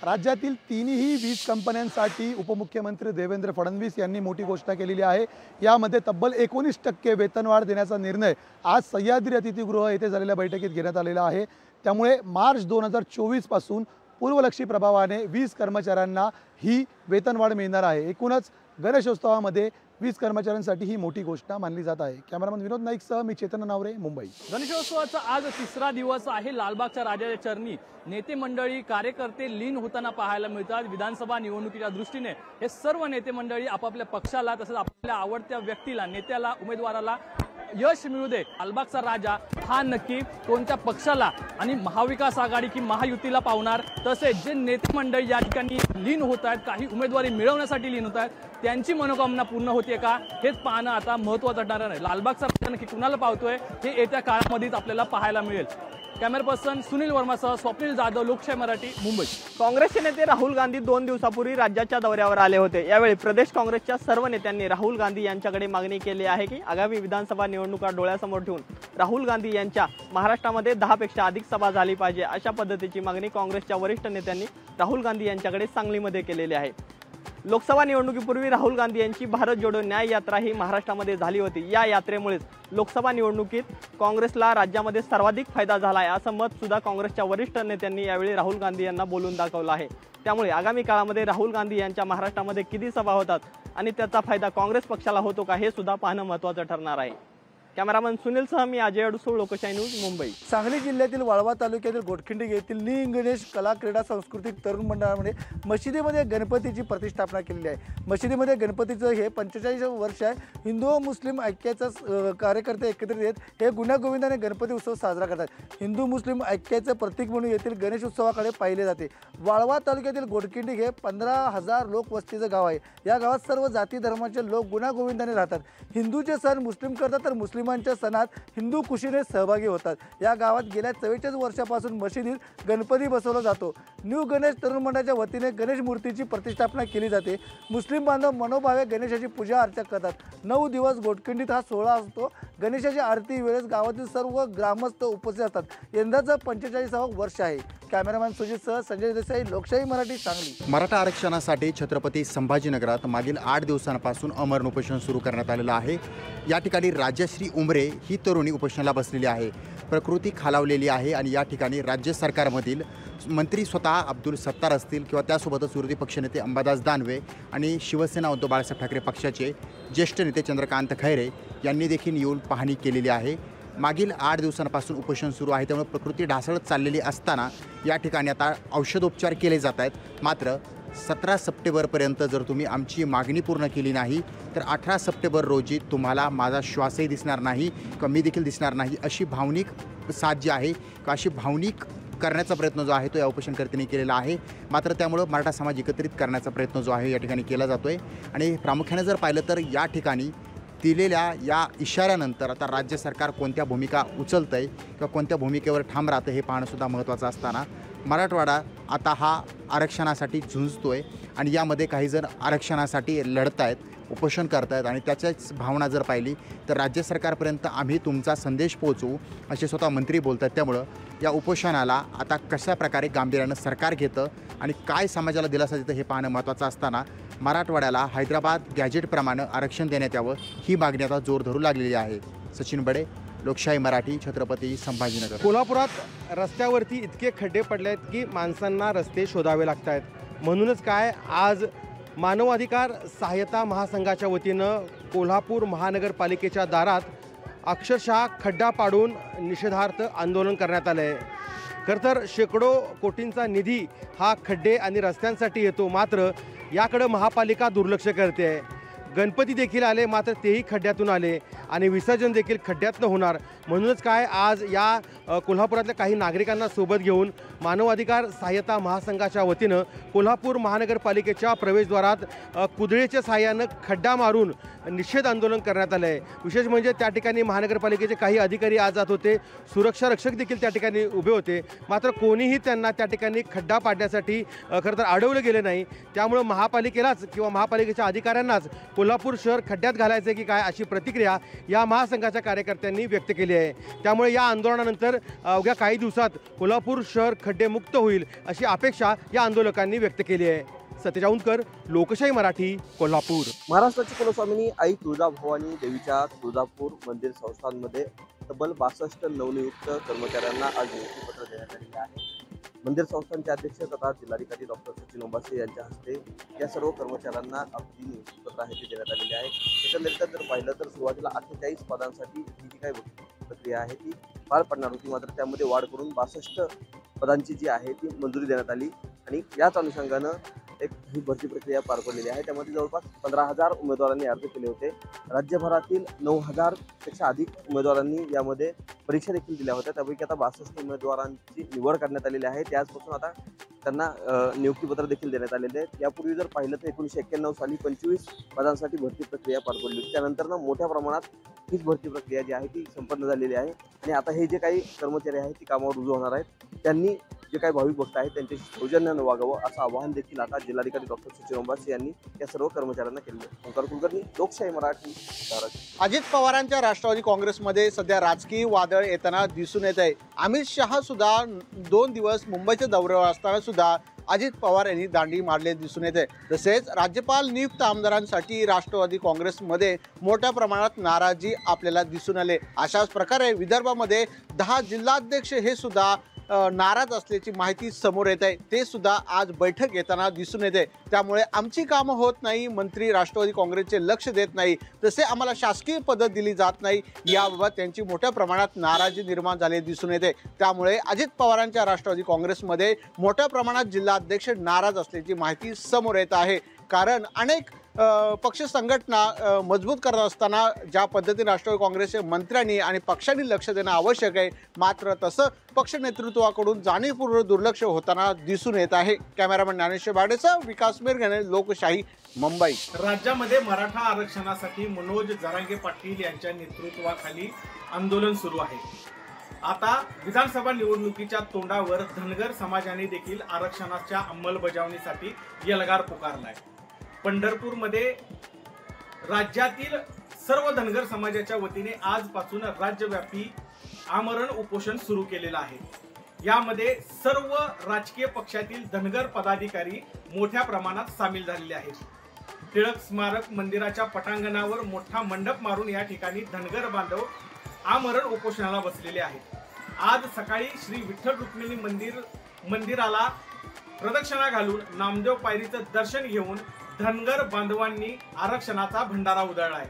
राज्यातील तिन्ही वीज कंपन्यांसाठी उपमुख्यमंत्री देवेंद्र फडणवीस यांनी मोठी घोषणा केलेली आहे। यामध्ये तब्बल 19% वेतनवाढ देण्याचा निर्णय आज सह्याद्री अतिथीगृह येथे झालेल्या बैठकीत घेण्यात आलेला आहे। त्यामुळे मार्च 2024 पासून पूर्वलक्षी प्रभावाने वीज कर्मचाऱ्यांना ही वेतनवाढ मिळणार आहे। एकूणच गणेशोत्सवामध्ये वीज कर्मचाऱ्यांसाठी ही मोठी घोषणा मानली जात आहे। कॅमेरामन विनोद नाईकसह मी चेतन नावरे, मुंबई। गणेशोत्सवाचा आज तिसरा दिवस आहे। लालबागच्या राजाच्या चरणी नेते मंडळी कार्यकर्ते लीन होताना पाहायला मिळतात। विधानसभा निवडणुकीच्या दृष्टीने हे सर्व नेते मंडळी आपापल्या पक्षाला तसंच आपल्या आवडत्या व्यक्तीला, नेत्याला, उमेदवाराला यश मिळू दे। लालबागचा राजा हा नक्की कोणत्या पक्षाला आणि महाविकास आघाडी की महायुतीला पावणार, तसेच जे नेते मंडळी या ठिकाणी लीन होत आहेत, काही उमेदवारी मिळवण्यासाठी लीन होत आहेत, त्यांची मनोकामना पूर्ण होते का हेच पाहणं आता महत्त्वाचं ठरणार आहे। लालबागचा राजा नक्की कुणाला पावतोय हे येत्या काळामध्येच आपल्याला पाहायला मिळेल। कॅमेरा पर्सन सुनील वर्मासह स्वप्नील जाधव, लोकशाही मराठी, मुंबई। काँग्रेसचे नेते राहुल गांधी 2 दिवसापूर्वी राज्याच्या दौऱ्यावर आले होते। यावेळी प्रदेश काँग्रेसच्या सर्व नेत्यांनी राहुल गांधी यांच्याकडे मागणी केली आहे की आगामी विधानसभा निवडणुका डोळ्यासमोर ठेवून राहुल गांधी यांच्या महाराष्ट्रामध्ये 10 पेक्षा अधिक सभा झाली पाहिजे, अशा पद्धतीची मागणी काँग्रेसच्या वरिष्ठ नेत्यांनी राहुल गांधी यांच्याकडे सांगलीमध्ये केलेली आहे। लोकसभा निवडणुकीपूर्वी राहुल गांधी यांची भारत जोडो न्याय यात्रा ही महाराष्ट्रामध्ये झाली होती। या यात्रेमुळेच लोकसभा निवडणुकीत काँग्रेसला राज्यामध्ये सर्वाधिक फायदा झाला आहे, असं मत सुद्धा काँग्रेसच्या वरिष्ठ नेत्यांनी यावेळी राहुल गांधी यांना बोलून दाखवलं आहे। त्यामुळे आगामी काळामध्ये राहुल गांधी यांच्या महाराष्ट्रामध्ये किती सभा होतात आणि त्याचा फायदा काँग्रेस पक्षाला होतो का हे सुद्धा पाहणं महत्त्वाचं ठरणार आहे। कॅमेरामन सुनीलसह मी अजय अडसूळ, लोकशाही न्यूज, मुंबई। सांगली जिल्ह्यातील वाळवा तालुक्यातील गोटखिंडी येथील नी गणेश कला क्रीडा सांस्कृतिक तरुण मंडळामध्ये मशिदीमध्ये गणपतीची प्रतिष्ठापना केलेली आहे। मशिदीमध्ये गणपतीचं हे 45 वर्ष आहे। हिंदू व मुस्लिम ऐक्याचा कार्यकर्ते एकत्रित येत हे गुण्यागोविंदाने गणपती उत्सव साजरा करतात। हिंदू मुस्लिम ऐक्याचं प्रतीक म्हणून येथील गणेश उत्सवाकडे पाहिले जाते। वाळवा तालुक्यातील गोटखिंडी हे 15,000 लोक वस्तीचं गाव आहे। या गावात सर्व जाती धर्माचे लोक गुण्यागोविंदाने राहतात। हिंदूचे सण मुस्लिम करतात तर मुस्लिमांच्या सणात हिंदू खुशीने सहभागी होतात। या गावात गेल्या 44 वर्षापासून मशिदीत गणपती बसवला जातो। न्यू गणेश तरुण मंडळाच्या वतीने गणेश मूर्तीची प्रतिष्ठापना केली जाते। मुस्लिम बांधव मनोभावे गणेशाची पूजा अर्चा करतात। 9 दिवस गोटखिंडीत हा सोहळा असतो। गणेशाची आरती वेळेस गावातील सर्व ग्रामस्थ उपस्थित असतात। यंदाचं 45वं वर्ष आहे। कॅमेरामॅन सुजितसह संजय देसाई, लोकशाही मराठी, सांगली। मराठा आरक्षणासाठी छत्रपती संभाजीनगरात मागील 8 दिवसांपासून अमरण उपोषण सुरू करण्यात आलेलं आहे। या ठिकाणी राजश्री उमरे ही तरुणी उपोषणाला बसलेली आहे। प्रकृती खालावलेली आहे आणि या ठिकाणी राज्य सरकारमधील मंत्री स्वतः अब्दुल सत्तार असतील किंवा त्यासोबतच विरोधी पक्षनेते अंबादास दानवे आणि शिवसेना उद्धव बाळासाहेब ठाकरे पक्षाचे ज्येष्ठ नेते चंद्रकांत खैरे यांनी देखील येऊन पाहणी केलेली आहे। मागील 8 दिवसांपासून उपोषण सुरू आहे, त्यामुळे प्रकृती ढासळत चाललेली असताना या ठिकाणी आता औषधोपचार केले जात आहेत। मात्र 17 सप्टेंबरपर्यंत जर तुम्ही आमची मागणी पूर्ण केली नाही तर 18 सप्टेंबर रोजी तुम्हाला माझा श्वासही दिसणार नाही किंवा मी देखील दिसणार नाही, अशी भावनिक साथ जी आहे किंवा अशी भावनिक करण्याचा प्रयत्न जो आहे तो या उपोषणकर्त्यांनी केलेला आहे। मात्र त्यामुळे मराठा समाज एकत्रित करण्याचा प्रयत्न जो आहे या ठिकाणी केला जातो आहे। आणि प्रामुख्याने जर पाहिलं तर या ठिकाणी दिलेल्या या इशाऱ्यानंतर आता राज्य सरकार कोणत्या भूमिका उचलतं आहे किंवा कोणत्या भूमिकेवर ठाम राहतं हे पाहणंसुद्धा महत्त्वाचं असताना मराठवाडा आता हा आरक्षणासाठी झुंजतो आहे आणि यामध्ये काही जण आरक्षणासाठी लढत आहेत, उपोषण करत आहेत आणि त्याच्याच भावना जर पाहिली तर राज्य सरकारपर्यंत आम्ही तुमचा संदेश पोहोचवू असे स्वतः मंत्री बोलत आहेत। त्यामुळं या उपोषणाला आता कशा प्रकारे गांभीर्यानं सरकार घेतं आणि काय समाजाला दिलासा देतं हे पाहणं महत्त्वाचं असताना मराठवाड्याला हैदराबाद गॅजेटप्रमाणे आरक्षण देण्यात यावं ही मागणी आता जोर धरू लागलेली आहे। सचिन बडे, लोकशाही मराठी, छत्रपती संभाजीनगर। कोल्हापुरात रस्त्यावरती इतके खड्डे पडले आहेत की माणसांना रस्ते शोधावे लागत आहेत। म्हणूनच काय आज मानवाधिकार सहाय्यता महासंघाच्या वतीनं कोल्हापूर महानगरपालिकेच्या दारात अक्षरशः खड्डा पाडून निषेधार्थ आंदोलन करण्यात आलं आहे। खरं तर शेकडो कोटींचा निधी हा खड्डे आणि रस्त्यांसाठी येतो, मात्र याकडं महापालिका दुर्लक्ष करते आहे। गणपती देखील आले, मात्र तेही खड्ड्यातून आले आणि विसर्जन देखील खड्ड्यातनं होणार। म्हणूनच काय आज या कोल्हापुरातल्या काही नागरिकांना सोबत घेऊन मानवाधिकार सहाय्यता महासंघाच्या वतीनं कोल्हापूर महानगरपालिकेच्या प्रवेशद्वारात कुदळीच्या सहाय्यानं खड्डा मारून निषेध आंदोलन करण्यात आलं आहे। विशेष म्हणजे त्या ठिकाणी महानगरपालिकेचे काही अधिकारी आज जात होते, सुरक्षा रक्षक देखील त्या ठिकाणी उभे होते, मात्र कोणीही त्यांना त्या ठिकाणी खड्डा पाडण्यासाठी खरं तर अडवलं गेलं नाही। त्यामुळं महापालिकेलाच किंवा महापालिकेच्या अधिकाऱ्यांनाच कोल्हापूर शहर खड्ड्यात घालायचे की काय अशी प्रतिक्रिया या महासंघाच्या कार्यकर्त्यांनी व्यक्त केली आहे। त्यामुळे या आंदोलनानंतर अवघ्या काही दिवसात कोल्हापूर शहर खड्डेमुक्त होईल अशी अपेक्षा या आंदोलकांनी व्यक्त केली आहे। सतेज औंधकर, लोकशाही मराठी, कोल्हापूर। महाराष्ट्राची कुलस्वामिनी आई तुळजाभवानी देवीच्या तुळजापूर मंदिर संस्थांमध्ये तब्बल 62 नवनियुक्त कर्मचाऱ्यांना आज नियुक्तीपत्र देण्यात आलेले आहे। मंदिर संस्थांचे अध्यक्ष तथा जिल्हाधिकारी डॉक्टर सचिन ओंबासे यांच्या हस्ते या सर्व कर्मचाऱ्यांना आपली नियुक्तीपत्र आहे ते देण्यात आलेली आहे। एकंदरीत जर पाहिलं तर सुरुवातीला 48 पदांसाठी ही जी काही प्रक्रिया आहे ती पार पडणार होती, मात्र त्यामध्ये वाढ करून 62 पदांची जी आहे ती मंजुरी देण्यात आली आणि याच अनुषंगानं ही भरती प्रक्रिया पार पडलेली आहे। त्यामध्ये जवळपास 15,000 उमेदवारांनी अर्ज केले होते। राज्यभरातील 9,000 पेक्षा अधिक उमेदवारांनी यामध्ये परीक्षा देखील दिल्या होत्या। त्यापैकी आता 62 उमेदवारांची निवड करण्यात आलेली आहे। त्याचपासून आता त्यांना नियुक्तीपत्र देखील देण्यात आलेले आहेत। यापूर्वी जर पाहिलं तर 1991 साली 25 पदांसाठी भरती प्रक्रिया पार पडली होती। त्यानंतर मोठ्या प्रमाणात हीच भरती प्रक्रिया जी आहे ती संपन्न झालेली आहे आणि आता हे जे काही कर्मचारी आहेत ती कामावर रुजू होणार आहेत। त्यांनी जे काही भाविक भक्त आहेत त्यांच्याशी सौजन्यानं वागावं असं आवाहन देखील आता जिल्हाधिकारी डॉक्टर सचिन ओंबासे यांनी या सर्व कर्मचाऱ्यांना केले आहे। ओंकार कुलकर्णी, लोकशाही मराठी, धाराशिव। अजित पवारांच्या राष्ट्रवादी काँग्रेसमध्ये सध्या राजकीय वादळ येताना दिसून येत आहे। अमित शहा सुद्धा 2 दिवस मुंबईच्या दौऱ्यावर असताना सुद्धा अजित पवार यांनी दांडी मारले दिसून येते। तसेच राज्यपाल नियुक्त आमदारांसाठी राष्ट्रवादी काँग्रेसमध्ये मोठ्या प्रमाणात नाराजी आपल्याला दिसून आले। अशाच प्रकारे विदर्भामध्ये 10 जिल्हाध्यक्ष हे सुद्धा नाराज असल्याची माहिती समोर येत आहे। ते सुद्धा आज बैठक घेताना दिसून येते। त्यामुळे आमची कामं होत नाही, मंत्री राष्ट्रवादी काँग्रेसचे लक्ष देत नाही, तसे आम्हाला शासकीय पदं दिली जात नाही, याबाबत त्यांची मोठ्या प्रमाणात नाराजी निर्माण झाली दिसून येते। त्यामुळे अजित पवारांच्या राष्ट्रवादी काँग्रेसमध्ये मोठ्या प्रमाणात जिल्हाध्यक्ष नाराज असल्याची माहिती समोर येत आहे। कारण अनेक पक्ष संघटना मजबूत करत असताना ज्या पद्धतीने राष्ट्रवादी काँग्रेसच्या मंत्र्यांनी आणि पक्षांनी लक्ष देणं आवश्यक आहे, मात्र तसं पक्ष नेतृत्वाकडून जाणीवपूर्वक दुर्लक्ष होताना दिसून येत आहे। कॅमेरामन ज्ञानेश्वर बागडेसह विकास मिरगणे, लोकशाही, मुंबई। राज्यामध्ये मराठा आरक्षणासाठी मनोज जरांगे पाटील यांच्या नेतृत्वाखाली आंदोलन सुरू आहे। आता विधानसभा निवडणुकीच्या तोंडावर धनगर समाजाने देखील आरक्षणाच्या अंमलबजावणीसाठी एल्गार पुकारलाय। पंढरपूरमध्ये राज्यातील सर्व धनगर समाजाच्या वतीने आजपासून राज्यव्यापी आमरण उपोषण सुरू केलेलं आहे। यामध्ये सर्व राजकीय पक्षातील धनगर पदाधिकारी मोठ्या प्रमाणात सामील झालेले आहेत। टिळक स्मारक मंदिराच्या पटांगणावर मोठा मंडप मारून या ठिकाणी धनगर बांधव आमरण उपोषणाला बसलेले आहेत। आज सकाळी श्री विठ्ठल रुक्मिणी मंदिराला प्रदक्षिणा घालून नामदेव पायरीचं दर्शन घेऊन धनगर बांधवांनी आरक्षणाचा भंडारा उधळलाय।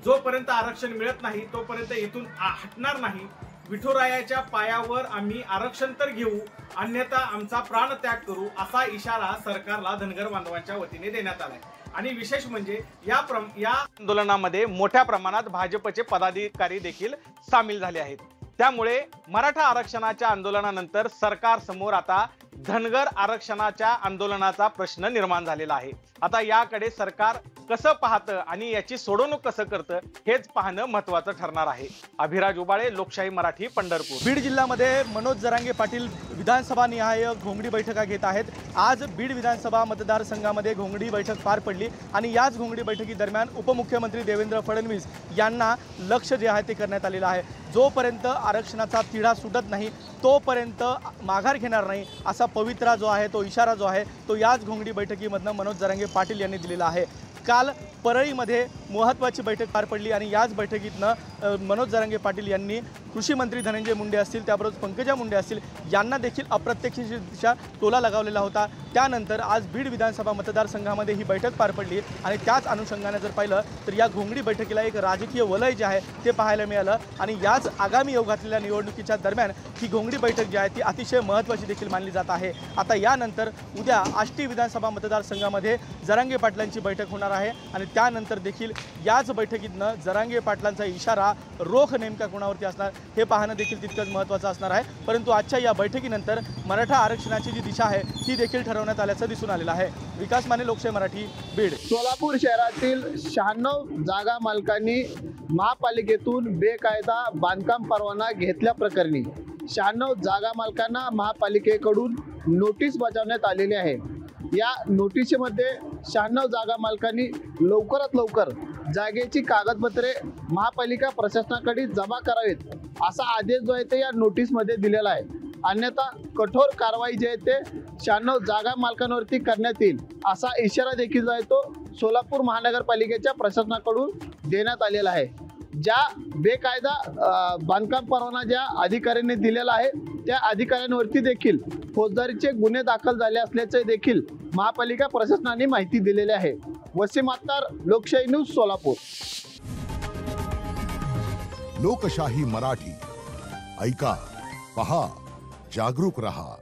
जोपर्यंत आरक्षण मिळत नाही तोपर्यंत इथून हटणार नाही। विठुरायाच्या पायावर आम्ही आरक्षण तर घेऊ, अन्यथा आमचा प्राणत्याग करू, असा इशारा सरकारला धनगर बांधवांच्या वतीने देण्यात आलाय। आणि विशेष म्हणजे या आंदोलनामध्ये मोठ्या प्रमाणात भाजपचे पदाधिकारी देखील सामील झाले आहेत। त्यामुळे मराठा आरक्षणाच्या आंदोलनानंतर सरकार समोर आता धनगर आरक्षणाच्या आंदोलनाचा प्रश्न निर्माण झालेला आहे। आता याकडे सरकार कसं पाहतं आणि याची सोडवणूक कसं करतं हेच पाहणं महत्त्वाचं ठरणार आहे। अभिराज उबाळे, लोकशाही मराठी, पंढरपूर। बीड जिल्ह्यामध्ये मनोज जरांगे पाटील विधानसभा निहाय घोंगडी बैठका घेत आहेत। आज बीड विधानसभा मतदारसंघामध्ये घोंगडी बैठक पार पडली आणि याच घोंगडी बैठकीदरम्यान उपमुख्यमंत्री देवेंद्र फडणवीस यांना लक्ष जे आहे ते करण्यात आलेलं आहे। जोपर्यंत आरक्षणाचा तिढा सुटत नाही तोपर्यंत माघार घेणार नाही असा पवित्रा जो आहे, तो इशारा जो आहे, तो याच घोंगडी बैठकीमधनं मनोज जरांगे पाटील यांनी दिलेला आहे। काल परळीमध्ये महत्त्वाची बैठक पार पडली आणि याच बैठकीतनं मनोज जरांगे पाटील यांनी कृषी मंत्री धनंजय मुंडे असतील, त्याबरोबर पंकजा मुंडे असतील यांना देखील अप्रत्यक्षरित्या टोला लगावलेला होता। त्यानंतर आज बीड विधानसभा मतदारसंघामध्ये ही बैठक पार पडली आणि त्याच अनुषंगाने जर पाहिलं तर या घोंगडी बैठकीला एक राजकीय वलय जे आहे ते पाहायला मिळालं आणि याच आगामी योग घातलेल्या निवडणुकीच्या दरम्यान ही घोंगडी बैठक जी आहे ती अतिशय महत्त्वाची देखील मानली जात आहे। आता यानंतर उद्या आष्टी विधानसभा मतदारसंघामध्ये जरांगे पाटलांची बैठक होणार आहे आणि त्यानंतर देखील याच बैठकीतनं जरांगे पाटलांचा इशारा रोख नेमका कोणावरती असणार हे पाहणं देखील तितकंच महत्त्वाचं असणार आहे। परंतु आजच्या या बैठकीनंतर मराठा आरक्षणाची जी दिशा आहे ती देखील ठरवण्यात आल्याचं दिसून आलेलं आहे। विकास माने, लोकशाही मराठी, बीड। सोलापूर शहरातील 96 जागा मालकांनी महापालिकेतून बेकायदा बांधकाम परवाना घेतल्याप्रकरणी 96 जागा मालकांना महापालिकेकडून नोटीस बजावण्यात आलेली आहे। या नोटिशीमध्ये 96 जागा मालकांनी लवकरात लवकर जागेची कागदपत्रे महापालिका प्रशासनाकडे जमा करावीत असा आदेश जो आहे ते या नोटीसमध्ये दिलेला आहे. अन्यथा कठोर कारवाई जी आहे ते 96 जागा मालकांवरती करण्यात येईल असा इशारा देखील जो आहे तो सोलापूर महानगरपालिकेच्या प्रशासनाकडून देण्यात आलेला आहे. ज्या बेकायदा बांधकाम परवाना ज्या अधिकाऱ्यांनी दिलेला आहे त्या अधिकाऱ्यांवरती देखील फौजदारीचे गुन्हे दाखल झाले असल्याचे देखील महापालिका प्रशासनाने माहिती दिलेली आहे. वसीम अत्तार, लोकशाही न्यूज, सोलापूर. लोकशाही मराठी ऐका, पहा, जागरूक रहा.